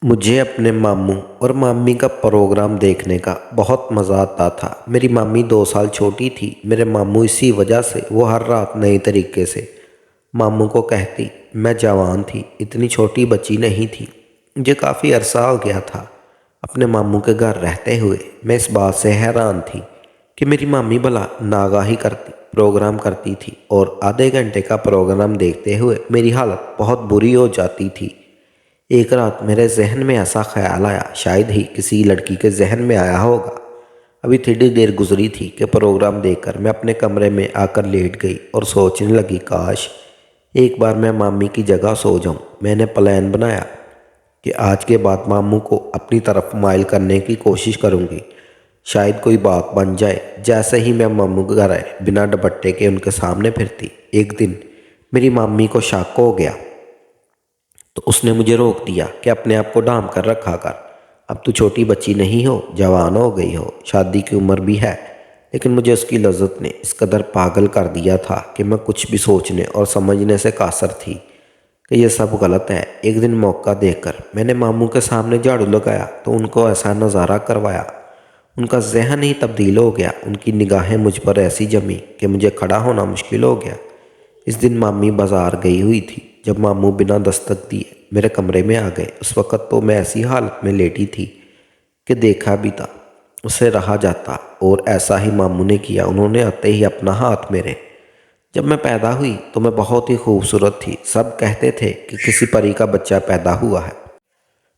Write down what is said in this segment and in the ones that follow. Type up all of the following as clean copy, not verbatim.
मुझे अपने मामू और मामी का प्रोग्राम देखने का बहुत मज़ा आता था। मेरी मामी 2 साल छोटी थी मेरे मामू, इसी वजह से वो हर रात नए तरीके से मामू को कहती। मैं जवान थी, इतनी छोटी बच्ची नहीं थी। मुझे काफ़ी अरसा हो गया था अपने मामू के घर रहते हुए। मैं इस बात से हैरान थी कि मेरी मामी भला नागाही करती प्रोग्राम करती थी और आधे घंटे का प्रोग्राम देखते हुए मेरी हालत बहुत बुरी हो जाती थी। एक रात मेरे जहन में ऐसा ख्याल आया, शायद ही किसी लड़की के जहन में आया होगा। अभी थोड़ी देर गुजरी थी कि प्रोग्राम देखकर मैं अपने कमरे में आकर लेट गई और सोचने लगी, काश एक बार मैं मामी की जगह सो जाऊं। मैंने प्लान बनाया कि आज के बाद मामू को अपनी तरफ माइल करने की कोशिश करूंगी। शायद कोई बात बन जाए। जैसे ही मैं मामू के घर आए, बिना दुपट्टे के उनके सामने फिरती। एक दिन मेरी मामी को शक हो गया तो उसने मुझे रोक दिया कि अपने आप को ढांप कर रखा कर। अब तू छोटी बच्ची नहीं हो, जवान हो गई हो, शादी की उम्र भी है। लेकिन मुझे उसकी लज्जत ने इस कदर पागल कर दिया था कि मैं कुछ भी सोचने और समझने से कासर थी कि यह सब गलत है। एक दिन मौका देखकर मैंने मामू के सामने झाड़ू लगाया तो उनको ऐसा नज़ारा करवाया, उनका जहन ही तब्दील हो गया। उनकी निगाहें मुझ पर ऐसी जमी कि मुझे खड़ा होना मुश्किल हो गया। इस दिन मामी बाजार गई हुई थी। जब मामू बिना दस्तक दिए मेरे कमरे में आ गए, उस वक़्त तो मैं ऐसी हालत में लेटी थी कि देखा भी था उससे रहा जाता, और ऐसा ही मामू ने किया। उन्होंने आते ही अपना हाथ मेरे। जब मैं पैदा हुई तो मैं बहुत ही खूबसूरत थी। सब कहते थे कि किसी परी का बच्चा पैदा हुआ है।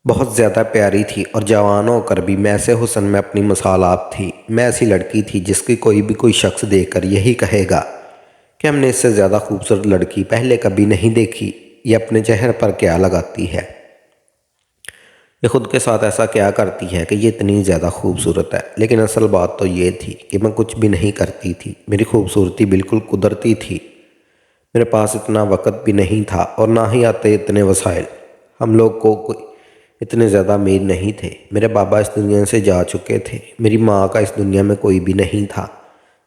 बहुत ज़्यादा प्यारी थी और जवान होकर भी मैं ऐसे हुस्न में अपनी मिसाल आप थी। मैं ऐसी लड़की थी जिसकी कोई शख्स देखकर यही कहेगा कि हमने इससे ज़्यादा खूबसूरत लड़की पहले कभी नहीं देखी। ये अपने चेहरे पर क्या लगाती है, ये खुद के साथ ऐसा क्या करती है कि ये इतनी ज़्यादा खूबसूरत है। लेकिन असल बात तो ये थी कि मैं कुछ भी नहीं करती थी। मेरी खूबसूरती बिल्कुल कुदरती थी। मेरे पास इतना वक़्त भी नहीं था और ना ही आते इतने वसाइल। हम लोग को कोई इतने ज़्यादा अमीर नहीं थे। मेरे बाबा इस दुनिया से जा चुके थे। मेरी माँ का इस दुनिया में कोई भी नहीं था।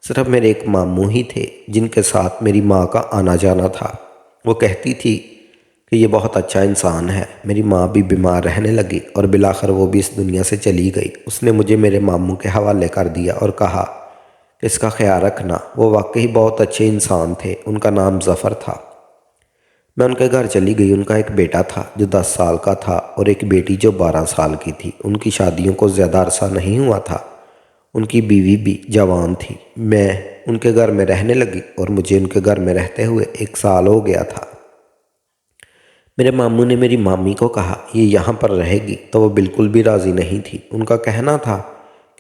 सिर्फ मेरे एक मामू ही थे जिनके साथ मेरी माँ का आना जाना था। वो कहती थी कि ये बहुत अच्छा इंसान है। मेरी माँ भी बीमार रहने लगी और बिलाखिर वो भी इस दुनिया से चली गई। उसने मुझे मेरे मामू के हवाले कर दिया और कहा कि इसका ख्याल रखना। वो वाकई बहुत अच्छे इंसान थे। उनका नाम ज़फ़र था। मैं उनके घर चली गई। उनका एक बेटा था जो 10 साल का था और एक बेटी जो 12 साल की थी। उनकी शादियों को ज़्यादा अरसा नहीं हुआ था। उनकी बीवी भी जवान थी। मैं उनके घर में रहने लगी और मुझे उनके घर में रहते हुए 1 साल हो गया था। मेरे मामू ने मेरी मामी को कहा ये यहाँ पर रहेगी, तो वो बिल्कुल भी राज़ी नहीं थी। उनका कहना था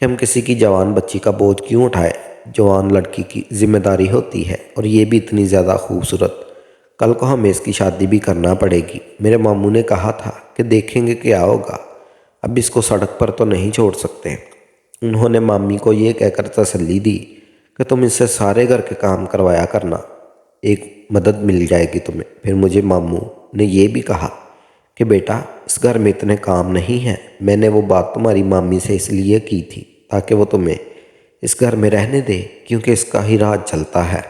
कि हम किसी की जवान बच्ची का बोझ क्यों उठाए। जवान लड़की की जिम्मेदारी होती है और ये भी इतनी ज़्यादा खूबसूरत। कल को हमें इसकी शादी भी करना पड़ेगी। मेरे मामू ने कहा था कि देखेंगे क्या होगा, अब इसको सड़क पर तो नहीं छोड़ सकते। उन्होंने मामी को ये कहकर तसल्ली दी कि तुम इससे सारे घर के काम करवाया करना, एक मदद मिल जाएगी तुम्हें। फिर मुझे मामू ने यह भी कहा कि बेटा इस घर में इतने काम नहीं हैं। मैंने वो बात तुम्हारी मामी से इसलिए की थी ताकि वो तुम्हें इस घर में रहने दे, क्योंकि इसका ही राज चलता है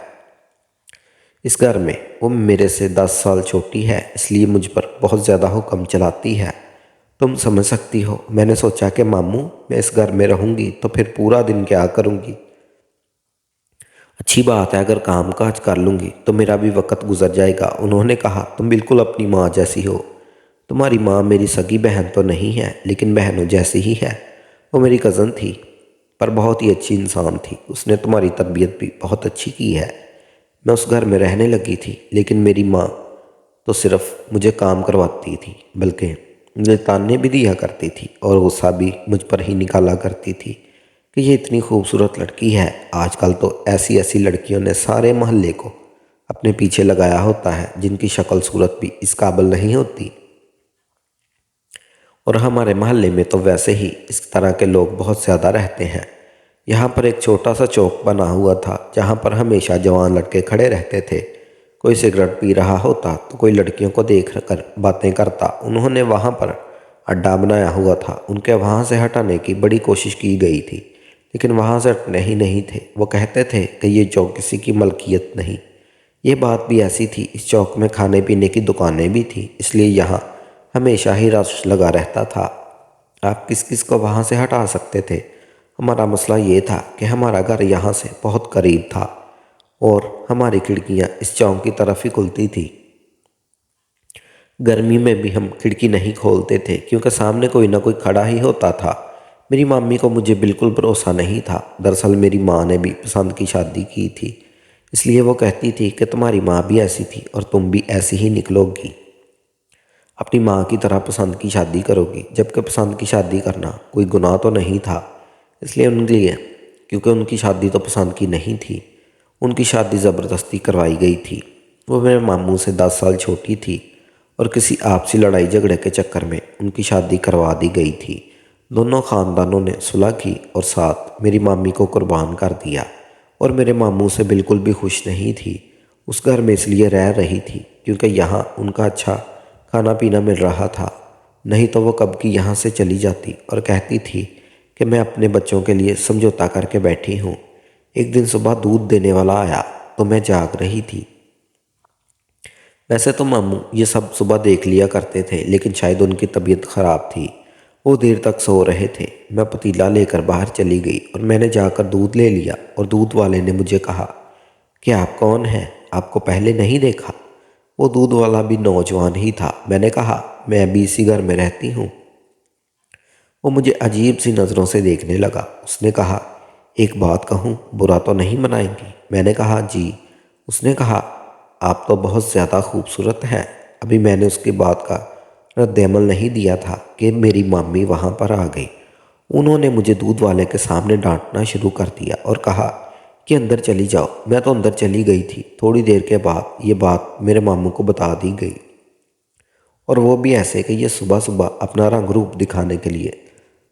इस घर में। वो मेरे से 10 साल छोटी है, इसलिए मुझ पर बहुत ज़्यादा हुक्म चलाती है। तुम समझ सकती हो। मैंने सोचा कि मामू मैं इस घर में रहूँगी तो फिर पूरा दिन क्या करूँगी। अच्छी बात है, अगर काम काज कर लूँगी तो मेरा भी वक्त गुजर जाएगा। उन्होंने कहा तुम बिल्कुल अपनी माँ जैसी हो। तुम्हारी माँ मेरी सगी बहन तो नहीं है, लेकिन बहनों जैसी ही है। वो मेरी कज़न थी पर बहुत ही अच्छी इंसान थी। उसने तुम्हारी तरबियत भी बहुत अच्छी की है। मैं उस घर में रहने लगी थी, लेकिन मेरी माँ तो सिर्फ मुझे काम करवाती थी, बल्कि मुझे ताने भी दिया करती थी और गुस्सा भी मुझ पर ही निकाला करती थी कि ये इतनी खूबसूरत लड़की है। आजकल तो ऐसी ऐसी लड़कियों ने सारे मोहल्ले को अपने पीछे लगाया होता है जिनकी शक्ल सूरत भी इस काबिल नहीं होती। और हमारे मोहल्ले में तो वैसे ही इस तरह के लोग बहुत ज़्यादा रहते हैं। यहाँ पर एक छोटा सा चौक बना हुआ था जहाँ पर हमेशा जवान लड़के खड़े रहते थे। कोई सिगरेट पी रहा होता तो कोई लड़कियों को देख कर बातें करता। उन्होंने वहाँ पर अड्डा बनाया हुआ था। उनके वहाँ से हटाने की बड़ी कोशिश की गई थी, लेकिन वहाँ से हटने ही नहीं थे। वो कहते थे कि ये चौक किसी की मलकियत नहीं। ये बात भी ऐसी थी, इस चौक में खाने पीने की दुकानें भी थी, इसलिए यहाँ हमेशा ही रश लगा रहता था। आप किस किस को वहाँ से हटा सकते थे? हमारा मसला ये था कि हमारा घर यहाँ से बहुत करीब था और हमारी खिड़कियाँ इस चौक की तरफ ही खुलती थी। गर्मी में भी हम खिड़की नहीं खोलते थे क्योंकि सामने कोई ना कोई खड़ा ही होता था। मेरी मम्मी को मुझे बिल्कुल भरोसा नहीं था। दरअसल मेरी माँ ने भी पसंद की शादी की थी, इसलिए वो कहती थी कि तुम्हारी माँ भी ऐसी थी और तुम भी ऐसी ही निकलोगी, अपनी माँ की तरह पसंद की शादी करोगी। जबकि पसंद की शादी करना कोई गुनाह तो नहीं था, इसलिए उनके लिए, क्योंकि उनकी शादी तो पसंद की नहीं थी, उनकी शादी ज़बरदस्ती करवाई गई थी। वो मेरे मामू से 10 साल छोटी थी और किसी आपसी लड़ाई झगड़े के चक्कर में उनकी शादी करवा दी गई थी। दोनों ख़ानदानों ने सुलह की और साथ मेरी मामी को कुर्बान कर दिया और मेरे मामू से बिल्कुल भी खुश नहीं थी। उस घर में इसलिए रह रही थी क्योंकि यहाँ उनका अच्छा खाना पीना मिल रहा था, नहीं तो वो कब की यहाँ से चली जाती और कहती थी कि मैं अपने बच्चों के लिए समझौता करके बैठी हूँ। एक दिन सुबह दूध देने वाला आया तो मैं जाग रही थी। वैसे तो मामू ये सब सुबह देख लिया करते थे, लेकिन शायद उनकी तबीयत ख़राब थी, वो देर तक सो रहे थे। मैं पतीला लेकर बाहर चली गई और मैंने जाकर दूध ले लिया और दूध वाले ने मुझे कहा कि आप कौन हैं, आपको पहले नहीं देखा। वो दूध वाला भी नौजवान ही था। मैंने कहा मैं अभी इसी घर में रहती हूँ। वो मुझे अजीब सी नज़रों से देखने लगा। उसने कहा एक बात कहूँ, बुरा तो नहीं मनाएंगी? मैंने कहा जी। उसने कहा आप तो बहुत ज़्यादा खूबसूरत हैं। अभी मैंने उसकी बात का रद्द-ए-अमल नहीं दिया था कि मेरी मामी वहाँ पर आ गई। उन्होंने मुझे दूध वाले के सामने डांटना शुरू कर दिया और कहा कि अंदर चली जाओ। मैं तो अंदर चली गई थी। थोड़ी देर के बाद ये बात मेरे मामू को बता दी गई और वो भी ऐसे कि ये सुबह सुबह अपना रंग रूप दिखाने के लिए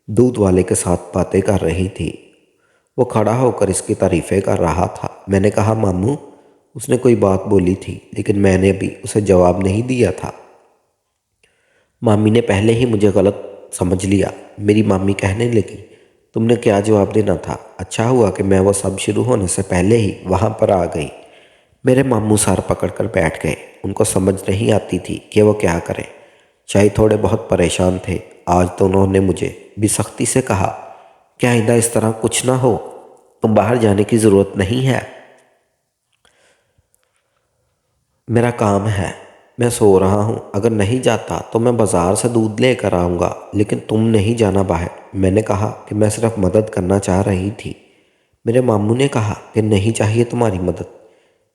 दूध वाले के साथ बातें कर रही थी। वो खड़ा होकर इसकी तारीफ़ें कर रहा था। मैंने कहा मामू, उसने कोई बात बोली थी, लेकिन मैंने भी उसे जवाब नहीं दिया था। मामी ने पहले ही मुझे गलत समझ लिया। मेरी मामी कहने लगी तुमने क्या जवाब देना था? अच्छा हुआ कि मैं वो सब शुरू होने से पहले ही वहाँ पर आ गई। मेरे मामू सर पकड़कर बैठ गए। उनको समझ नहीं आती थी कि वो क्या करें। शायद थोड़े बहुत परेशान थे। आज तो उन्होंने मुझे भी सख्ती से कहा कि आइंदा इस तरह कुछ ना हो, तुम बाहर जाने की ज़रूरत नहीं है, मेरा काम है, मैं सो रहा हूँ। अगर नहीं जाता तो मैं बाज़ार से दूध लेकर आऊँगा, लेकिन तुम नहीं जाना बाहर। मैंने कहा कि मैं सिर्फ मदद करना चाह रही थी। मेरे मामू ने कहा कि नहीं चाहिए तुम्हारी मदद।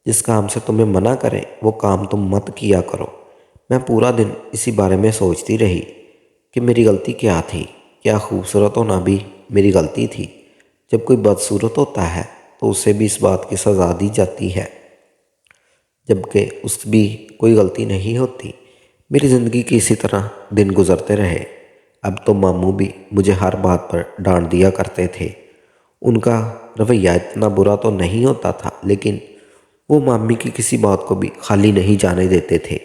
जिस काम से तुम्हें मना करें वो काम तुम मत किया करो। मैं पूरा दिन इसी बारे में सोचती रही कि मेरी गलती क्या थी। क्या खूबसूरत होना भी मेरी गलती थी? जब कोई बदसूरत होता है तो उसे भी इस बात की सज़ा दी जाती है, जबकि उस भी कोई गलती नहीं होती। मेरी ज़िंदगी की इसी तरह दिन गुजरते रहे। अब तो मामू भी मुझे हर बात पर डांट दिया करते थे। उनका रवैया इतना बुरा तो नहीं होता था, लेकिन वो मामी की किसी बात को भी खाली नहीं जाने देते थे।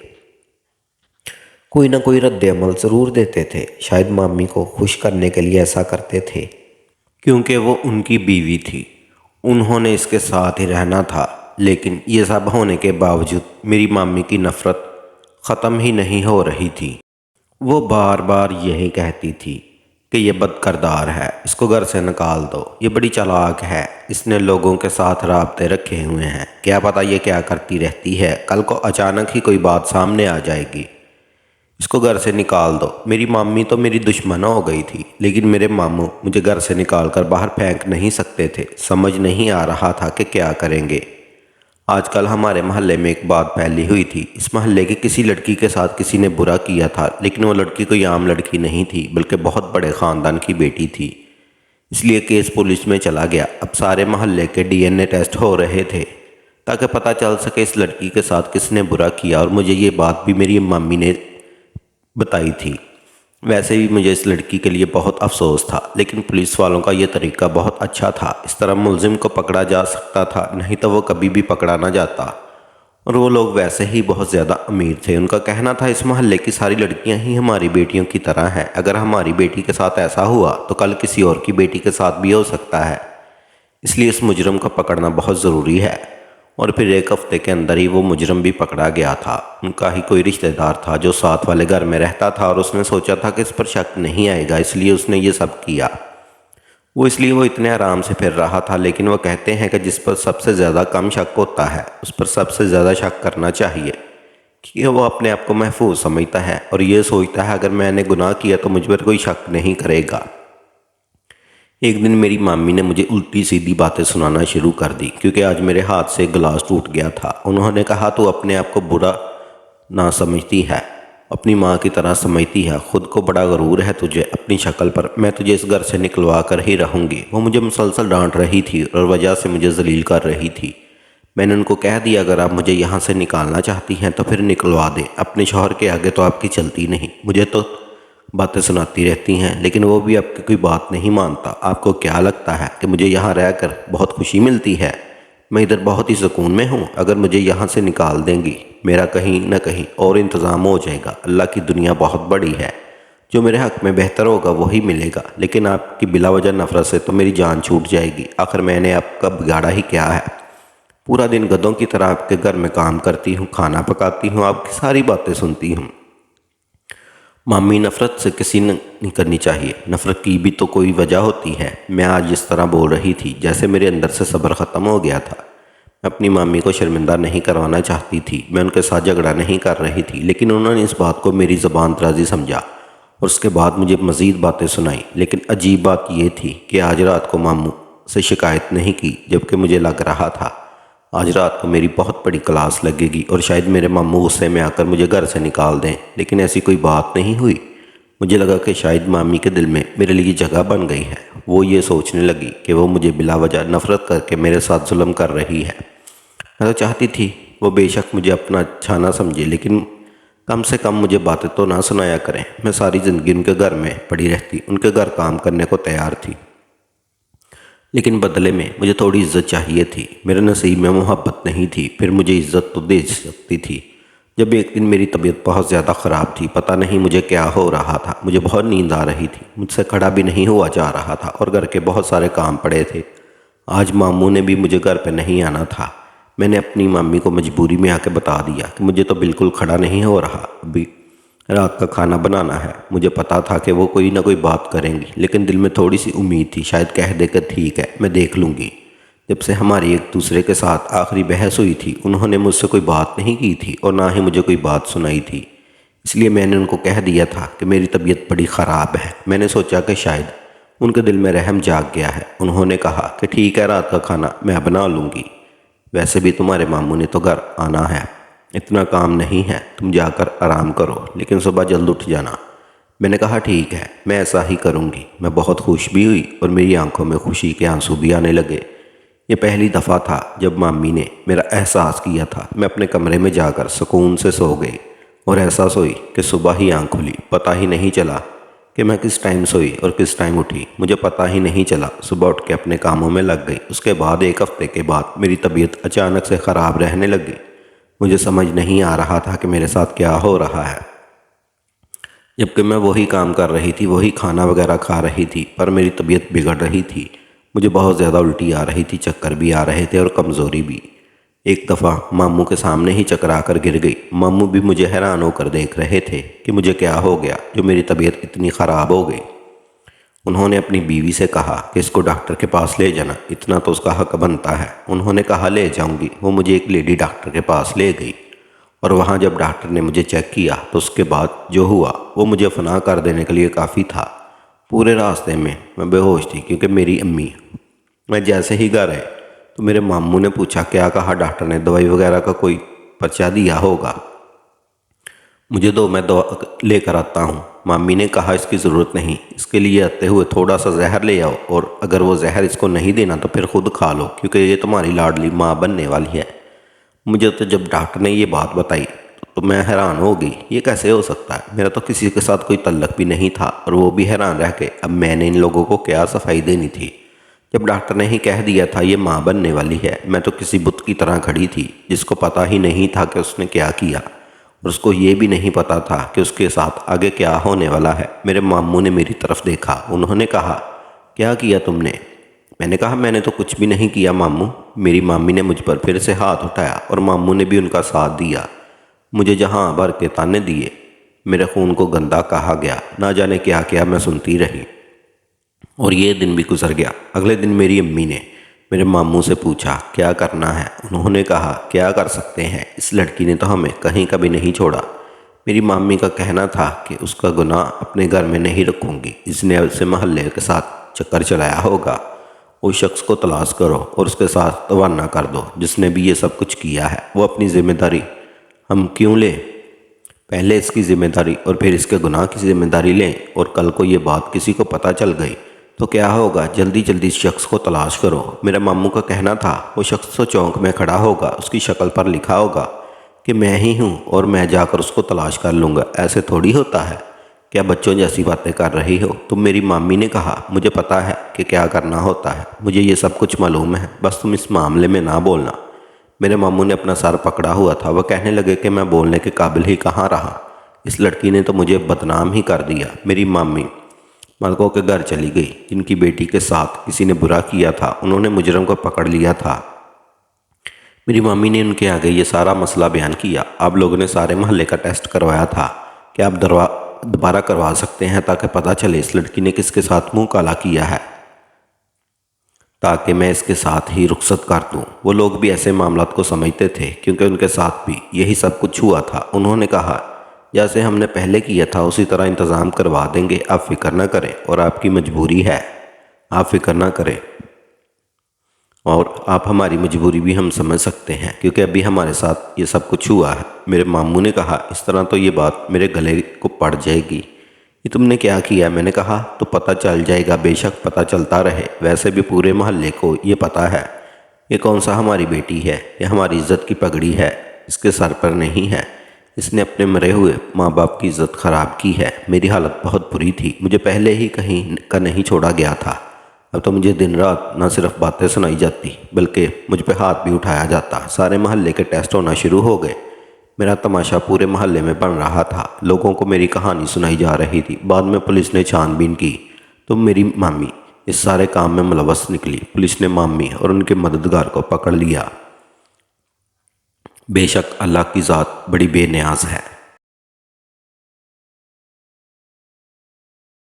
कोई ना कोई रद्द-ए-अमल ज़रूर देते थे। शायद मामी को खुश करने के लिए ऐसा करते थे, क्योंकि वो उनकी बीवी थी, उन्होंने इसके साथ ही रहना था। लेकिन ये सब होने के बावजूद मेरी मामी की नफ़रत ख़त्म ही नहीं हो रही थी। वो बार बार यही कहती थी कि ये बदकिरदार है, इसको घर से निकाल दो, ये बड़ी चालाक है, इसने लोगों के साथ राब्ते रखे हुए हैं, क्या पता ये क्या करती रहती है, कल को अचानक ही कोई बात सामने आ जाएगी, इसको घर से निकाल दो। मेरी मामी तो मेरी दुश्मन हो गई थी, लेकिन मेरे मामू मुझे घर से निकाल कर बाहर फेंक नहीं सकते थे। समझ नहीं आ रहा था कि क्या करेंगे। आजकल हमारे मोहल्ले में एक बात फैली हुई थी। इस मोहल्ले की किसी लड़की के साथ किसी ने बुरा किया था, लेकिन वो लड़की कोई आम लड़की नहीं थी, बल्कि बहुत बड़े ख़ानदान की बेटी थी। इसलिए केस पुलिस में चला गया। अब सारे मोहल्ले के डीएनए टेस्ट हो रहे थे ताकि पता चल सके इस लड़की के साथ किसने बुरा किया, और मुझे ये बात भी मेरी मम्मी ने बताई थी। वैसे भी मुझे इस लड़की के लिए बहुत अफसोस था, लेकिन पुलिस वालों का ये तरीका बहुत अच्छा था। इस तरह मुलजिम को पकड़ा जा सकता था, नहीं तो वो कभी भी पकड़ा ना जाता। और वो लोग वैसे ही बहुत ज़्यादा अमीर थे। उनका कहना था इस मोहल्ले की सारी लड़कियां ही हमारी बेटियों की तरह हैं। अगर हमारी बेटी के साथ ऐसा हुआ तो कल किसी और की बेटी के साथ भी हो सकता है, इसलिए इस मुजरम को पकड़ना बहुत ज़रूरी है। और फिर एक हफ्ते के अंदर ही वो मुजरम भी पकड़ा गया था। उनका ही कोई रिश्तेदार था जो साथ वाले घर में रहता था और उसने सोचा था कि इस पर शक नहीं आएगा, इसलिए उसने ये सब किया। वो इतने आराम से फिर रहा था। लेकिन वो कहते हैं कि जिस पर सबसे ज़्यादा कम शक होता है उस पर सबसे ज़्यादा शक करना चाहिए, कि वो अपने आप को महफूज समझता है और ये सोचता है अगर मैंने गुनाह किया तो मुझ पर कोई शक नहीं करेगा। एक दिन मेरी मामी ने मुझे उल्टी सीधी बातें सुनाना शुरू कर दी, क्योंकि आज मेरे हाथ से एक गिलास टूट गया था। उन्होंने कहा, तू अपने आप को बुरा ना समझती है, अपनी माँ की तरह समझती है, खुद को बड़ा गरूर है तुझे अपनी शक्ल पर। मैं तुझे इस घर से निकलवा कर ही रहूँगी। वो मुझे मुसलसल डांट रही थी और वजह से मुझे जलील कर रही थी। मैंने उनको कह दिया, अगर आप मुझे यहाँ से निकालना चाहती हैं तो फिर निकलवा दें, अपने शौहर के आगे तो आपकी चलती नहीं। मुझे तो बातें सुनाती रहती हैं लेकिन वो भी आपकी कोई बात नहीं मानता। आपको क्या लगता है कि मुझे यहाँ रहकर बहुत खुशी मिलती है? मैं इधर बहुत ही सुकून में हूँ। अगर मुझे यहाँ से निकाल देंगी मेरा कहीं न कहीं और इंतज़ाम हो जाएगा। अल्लाह की दुनिया बहुत बड़ी है, जो मेरे हक़ में बेहतर होगा वही मिलेगा। लेकिन आपकी बिलावजह नफ़रत से तो मेरी जान छूट जाएगी। आखिर मैंने आपका बिगाड़ा ही क्या है? पूरा दिन गधों की तरह आपके घर में काम करती हूँ, खाना पकाती हूँ, आपकी सारी बातें सुनती हूँ। मामी, नफ़रत से किसी ने नहीं करनी चाहिए। नफ़रत की भी तो कोई वजह होती है। मैं आज इस तरह बोल रही थी जैसे मेरे अंदर से सब्र ख़त्म हो गया था। मैं अपनी मामी को शर्मिंदा नहीं करवाना चाहती थी, मैं उनके साथ झगड़ा नहीं कर रही थी, लेकिन उन्होंने इस बात को मेरी ज़बान दराज़ी समझा और उसके बाद मुझे मज़ीद बातें सुनाई। लेकिन अजीब बात यह थी कि आज रात को मामू से शिकायत नहीं की, जबकि मुझे लग रहा था आज रात को मेरी बहुत बड़ी क्लास लगेगी और शायद मेरे मामू गुस्से में आकर मुझे घर से निकाल दें। लेकिन ऐसी कोई बात नहीं हुई। मुझे लगा कि शायद मामी के दिल में मेरे लिए जगह बन गई है। वो ये सोचने लगी कि वो मुझे बिलावजह नफ़रत करके मेरे साथ जुल्म कर रही है। मैं तो चाहती थी वो बेशक मुझे अपना अच्छा ना समझे, लेकिन कम से कम मुझे बातें तो ना सुनाया करें। मैं सारी ज़िंदगी उनके घर में पड़ी रहती, उनके घर काम करने को तैयार थी, लेकिन बदले में मुझे थोड़ी इज्जत चाहिए थी। मेरे नसीब में मोहब्बत नहीं थी, फिर मुझे इज्जत तो दे सकती थी। जब एक दिन मेरी तबीयत बहुत ज़्यादा ख़राब थी, पता नहीं मुझे क्या हो रहा था, मुझे बहुत नींद आ रही थी, मुझसे खड़ा भी नहीं हुआ जा रहा था और घर के बहुत सारे काम पड़े थे। आज मामू ने भी मुझे घर पे नहीं आना था। मैंने अपनी मम्मी को मजबूरी में आके बता दिया कि मुझे तो बिल्कुल खड़ा नहीं हो रहा, अभी रात का खाना बनाना है। मुझे पता था कि वो कोई ना कोई बात करेंगी, लेकिन दिल में थोड़ी सी उम्मीद थी, शायद कह दे कि ठीक है मैं देख लूँगी। जब से हमारी एक दूसरे के साथ आखिरी बहस हुई थी, उन्होंने मुझसे कोई बात नहीं की थी और ना ही मुझे कोई बात सुनाई थी। इसलिए मैंने उनको कह दिया था कि मेरी तबीयत बड़ी ख़राब है। मैंने सोचा कि शायद उनके दिल में रहम जाग गया है। उन्होंने कहा कि ठीक है, रात का खाना मैं बना लूँगी। वैसे भी तुम्हारे मामू ने तो घर आना है, इतना काम नहीं है, तुम जाकर आराम करो, लेकिन सुबह जल्द उठ जाना। मैंने कहा ठीक है, मैं ऐसा ही करूँगी। मैं बहुत खुश भी हुई और मेरी आंखों में खुशी के आंसू भी आने लगे। ये पहली दफ़ा था जब मामी ने मेरा एहसास किया था। मैं अपने कमरे में जाकर सुकून से सो गई और ऐसा सोई कि सुबह ही आँख खुली। पता ही नहीं चला कि मैं किस टाइम सोई और किस टाइम उठी, मुझे पता ही नहीं चला। सुबह उठ के अपने कामों में लग गई। उसके बाद एक हफ्ते के बाद मेरी तबीयत अचानक से ख़राब रहने लगी। मुझे समझ नहीं आ रहा था कि मेरे साथ क्या हो रहा है, जबकि मैं वही काम कर रही थी, वही खाना वगैरह खा रही थी, पर मेरी तबीयत बिगड़ रही थी। मुझे बहुत ज़्यादा उल्टी आ रही थी, चक्कर भी आ रहे थे और कमज़ोरी भी। एक दफ़ा मामू के सामने ही चकरा कर गिर गई। मामू भी मुझे हैरान होकर देख रहे थे कि मुझे क्या हो गया जो मेरी तबीयत इतनी ख़राब हो गई। उन्होंने अपनी बीवी से कहा कि इसको डॉक्टर के पास ले जाना, इतना तो उसका हक बनता है। उन्होंने कहा ले जाऊंगी। वो मुझे एक लेडी डॉक्टर के पास ले गई और वहाँ जब डॉक्टर ने मुझे चेक किया तो उसके बाद जो हुआ वो मुझे फना कर देने के लिए काफ़ी था। पूरे रास्ते में मैं बेहोश थी, क्योंकि मेरी अम्मी, मैं जैसे ही घर आए तो मेरे मामू ने पूछा क्या कहा डॉक्टर ने, दवाई वगैरह का कोई पर्चा दिया होगा, मुझे दो, मैं दवा लेकर आता हूँ। मामी ने कहा इसकी ज़रूरत नहीं, इसके लिए आते हुए थोड़ा सा जहर ले आओ और अगर वो जहर इसको नहीं देना तो फिर खुद खा लो, क्योंकि ये तुम्हारी लाडली माँ बनने वाली है। मुझे तो जब डॉक्टर ने ये बात बताई तो मैं हैरान हो गई, ये कैसे हो सकता है? मेरा तो किसी के साथ कोई तल्लक भी नहीं था और वो भी हैरान रह के अब मैंने इन लोगों को क्या सफाई देनी थी। जब डॉक्टर ने ही कह दिया था ये माँ बनने वाली है, मैं तो किसी बुत की तरह खड़ी थी जिसको पता ही नहीं था कि उसने क्या किया और उसको ये भी नहीं पता था कि उसके साथ आगे क्या होने वाला है। मेरे मामू ने मेरी तरफ देखा। उन्होंने कहा क्या किया तुमने? मैंने कहा, मैंने तो कुछ भी नहीं किया मामू। मेरी मामी ने मुझ पर फिर से हाथ उठाया और मामू ने भी उनका साथ दिया। मुझे जहाँ भर के ताने दिए, मेरे खून को गंदा कहा गया, ना जाने क्या क्या मैं सुनती रही। और ये दिन भी गुजर गया। अगले दिन मेरी अम्मी ने मेरे मामू से पूछा, क्या करना है? उन्होंने कहा, क्या कर सकते हैं, इस लड़की ने तो हमें कहीं कभी नहीं छोड़ा। मेरी मामी का कहना था कि उसका गुनाह अपने घर में नहीं रखूंगी, इसने उसे मोहल्ले के साथ चक्कर चलाया होगा। उस शख्स को तलाश करो और उसके साथ रवाना कर दो जिसने भी ये सब कुछ किया है। वो अपनी जिम्मेदारी हम क्यों लें? पहले इसकी जिम्मेदारी और फिर इसके गुनाह की जिम्मेदारी लें, और कल को ये बात किसी को पता चल गई तो क्या होगा? जल्दी जल्दी इस शख्स को तलाश करो। मेरे मामू का कहना था, वो शख्स तो चौक में खड़ा होगा, उसकी शक्ल पर लिखा होगा कि मैं ही हूँ और मैं जाकर उसको तलाश कर लूँगा। ऐसे थोड़ी होता है। क्या बच्चों जैसी बातें कर रही हो तुम? मेरी मामी ने कहा, मुझे पता है कि क्या करना होता है, मुझे ये सब कुछ मालूम है, बस तुम इस मामले में ना बोलना। मेरे मामू ने अपना सर पकड़ा हुआ था। वह कहने लगे कि मैं बोलने के काबिल ही कहाँ रहा, इस लड़की ने तो मुझे बदनाम ही कर दिया। मेरी मामी मलकों के घर चली गई, जिनकी बेटी के साथ किसी ने बुरा किया था। उन्होंने मुजरम को पकड़ लिया था। मेरी मामी ने उनके आगे ये सारा मसला बयान किया। आप लोगों ने सारे मोहल्ले का टेस्ट करवाया था, क्या आप दोबारा करवा सकते हैं ताकि पता चले इस लड़की ने किसके साथ मुंह काला किया है, ताकि मैं इसके साथ ही रुखसत कर दूं। वो लोग भी ऐसे मामलात को समझते थे क्योंकि उनके साथ भी यही सब कुछ हुआ था। उन्होंने कहा, जैसे हमने पहले किया था उसी तरह इंतज़ाम करवा देंगे, आप फिक्र न करें, और आपकी मजबूरी है, आप फिक्र ना करें, और आप हमारी मजबूरी भी हम समझ सकते हैं क्योंकि अभी हमारे साथ ये सब कुछ हुआ है। मेरे मामू ने कहा, इस तरह तो ये बात मेरे गले को पड़ जाएगी, ये तुमने क्या किया? मैंने कहा, तो पता चल जाएगा, बेशक पता चलता रहे, वैसे भी पूरे मोहल्ले को ये पता है। ये कौन सा हमारी बेटी है? ये हमारी इज्जत की पगड़ी है, इसके सर पर नहीं है। इसने अपने मरे हुए माँ बाप की इज्जत ख़राब की है। मेरी हालत बहुत बुरी थी, मुझे पहले ही कहीं का नहीं छोड़ा गया था। अब तो मुझे दिन रात न सिर्फ बातें सुनाई जाती बल्कि मुझ पे हाथ भी उठाया जाता। सारे मोहल्ले के टेस्ट होना शुरू हो गए। मेरा तमाशा पूरे मोहल्ले में बन रहा था। लोगों को मेरी कहानी सुनाई जा रही थी। बाद में पुलिस ने छानबीन की तो मेरी मामी इस सारे काम में मुलव्वस निकली। पुलिस ने मामी और उनके मददगार को पकड़ लिया। बेशक अल्लाह की ज़ात बड़ी बेनियाज है।